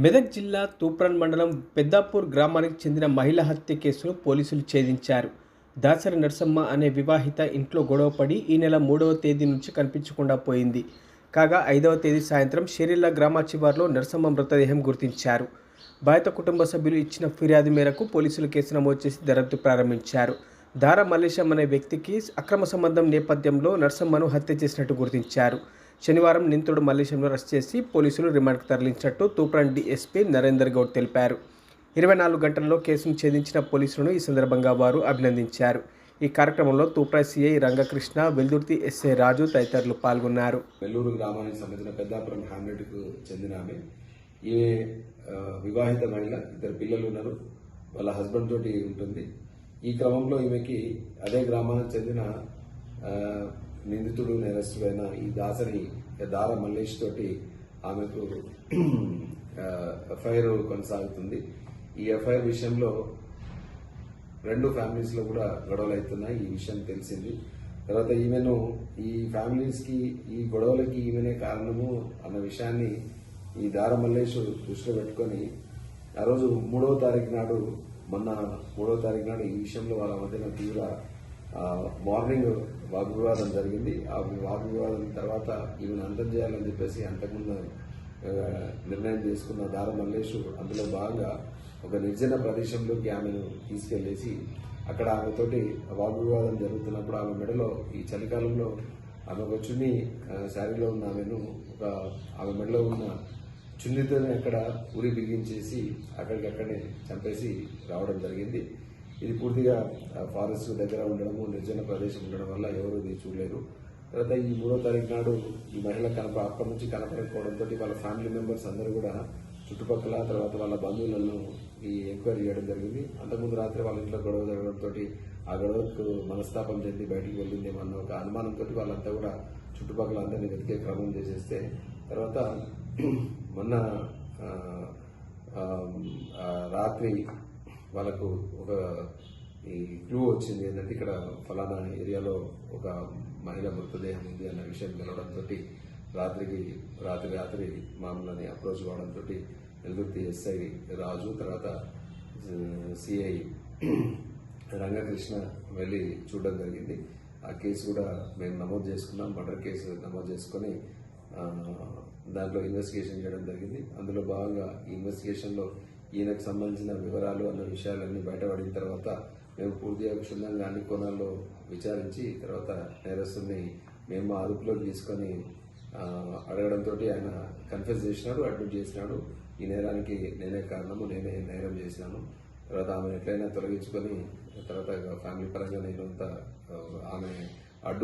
మెదక్ జిల్లా తూప్రాన్ మండలం పెద్దాపూర్ గ్రామానికి చెందిన మహిళ హత్య కేసును పోలీసులు ఛేదించారు. దాసరి నర్సమ్మ అనే వివాహిత ఇంట్లో గొడవపడి ఈ నెల 3వ తేదీ నుంచి కనిపించకుండా పోయింది. కాగా 5వ తేదీ సాయంత్రం షెరిల్లా గ్రామ శివార్లో నర్సమ్మ మృతదేహం గుర్తించారు. బాధిత కుటుంబ సభ్యులు ఇచ్చిన ఫిర్యాదు మేరకు పోలీసులు కేసు నమోదు చేసి దర్యాప్తు ప్రారంభించారు. దార మల్లేశం అనే వ్యక్తికి అక్రమ సంబంధం నేపథ్యంలో నర్సమ్మను హత్య చేసినట్టు గుర్తించారు. శనివారం నిందితుడు మల్లేశంను అరెస్ట్ చేసి పోలీసులు రిమాండ్కు తరలించినట్టు తూప్రాన్ డీఎస్పీ నరేందర్ గౌడ్ తెలిపారు. 24 గంటల్లో కేసును ఛేదించిన పోలీసులను ఈ సందర్భంగా వారు అభినందించారు. ఈ కార్యక్రమంలో తూప్రాన్ సిఐ రంగకృష్ణ, వెల్దుర్తి ఎస్ఐ రాజు తదితరులు పాల్గొన్నారు. వెల్లూరు గ్రామానికి సంబంధించిన పెద్దాపురం హ్యామ్లెట్కు చెందిన ఆమె. ఈమె వివాహిత మహిళ, 2 పిల్లలు ఉన్నారు. వాళ్ళ హస్బెండ్ తోటి ఉంటుంది. ఈ క్రమంలో ఈమెకి అదే గ్రామానికి చెందిన నిందితుడు నేరస్తుడైన ఈ దార మల్లేష్ తోటి ఆమెకు ఎఫ్ఐఆర్ కొనసాగుతుంది. ఈ ఎఫ్ఐఆర్ విషయంలో 2 ఫ్యామిలీస్ లో కూడా గొడవలు అవుతున్నాయి. ఈ విషయం తెలిసింది. తర్వాత ఈమెను ఈ ఫ్యామిలీస్ కి ఈ గొడవలకి ఈమెనే కారణము అన్న విషయాన్ని ఈ దార మల్లేష్ దృష్టిలో పెట్టుకొని ఆ రోజు 3వ తారీఖు నాడు ఈ విషయంలో వాళ్ళ మధ్యన తీవ్ర మార్నింగ్ వాగ్వివాదం జరిగింది. ఆ వాగ్వివాదం తర్వాత ఈమెను అంతం చేయాలని చెప్పేసి అంతకుముందు నిర్ణయం చేసుకున్న దార మల్లేష్ అందులో భాగంగా ఒక నిర్జన ప్రదేశంలోకి ఆమెను తీసుకెళ్లేసి అక్కడ ఆమెతోటి వాగ్వివాదం జరుగుతున్నప్పుడు ఆమె మెడలో ఈ చలికాలంలో ఆమె ఒక చున్ని శారీలో ఉన్న ఆమె మెడలో ఉన్న చున్నితోనే అక్కడ ఉరి బిగించేసి అక్కడికక్కడే చంపేసి రావడం జరిగింది. ఇది పూర్తిగా ఫారెస్ట్ దగ్గర ఉండడము, నిర్జన ప్రదేశం ఉండడం వల్ల ఎవరు ఇది చూడలేరు. తర్వాత ఈ 3వ తారీఖు నాడు ఈ మహిళ అక్కడి నుంచి కనపడకపోవడంతో వాళ్ళ ఫ్యామిలీ మెంబర్స్ అందరూ కూడా చుట్టుపక్కల తర్వాత వాళ్ళ బంధువులను ఈ ఎంక్వైరీ చేయడం జరిగింది. అంతకుముందు రాత్రి వాళ్ళ ఇంట్లో గొడవ జరగడంతో ఆ గొడవకు మనస్తాపం చెంది బయటికి వెళ్ళిందేమన్న ఒక అనుమానంతో వాళ్ళంతా కూడా చుట్టుపక్కల అందరినీ వెతికే క్రమం చేసేస్తే తర్వాత మొన్న రాత్రి వాళ్ళకు ఒక ఈ క్లూ వచ్చింది. ఏంటంటే ఇక్కడ ఫలానా ఏరియాలో ఒక మహిళ మృతదేహం ఉంది అన్న విషయం తెలవడంతో రాత్రి మామూలని అప్రోచ్ కావడంతో వెల్దుర్తి ఎస్ఐ రాజు, తర్వాత సిఐ రంగకృష్ణ వెళ్ళి చూడడం జరిగింది. ఆ కేసు కూడా మేము నమోదు చేసుకున్నాం. మర్డర్ కేసు నమోదు చేసుకుని దాంట్లో ఇన్వెస్టిగేషన్ చేయడం జరిగింది. అందులో భాగంగా ఈ ఇన్వెస్టిగేషన్లో ఈయనకు సంబంధించిన వివరాలు అన్న విషయాలన్నీ బయటపడిన తర్వాత మేము పూర్తిగా క్షుణ్ణంగా అన్ని కోణాల్లో విచారించి తర్వాత నేరస్తుని మేము అదుపులోకి తీసుకొని అడగడంతో ఆయన కన్ఫెస్ చేసినాడు, అడ్మిట్ చేసినాడు. ఈ నేరానికి నేనే కారణము, నేనే నేరం చేసినాను. తర్వాత ఆమెను ఎట్లయినా తొలగించుకొని తర్వాత ఫ్యామిలీ పరంగా నేనంతా ఆమె అడ్డు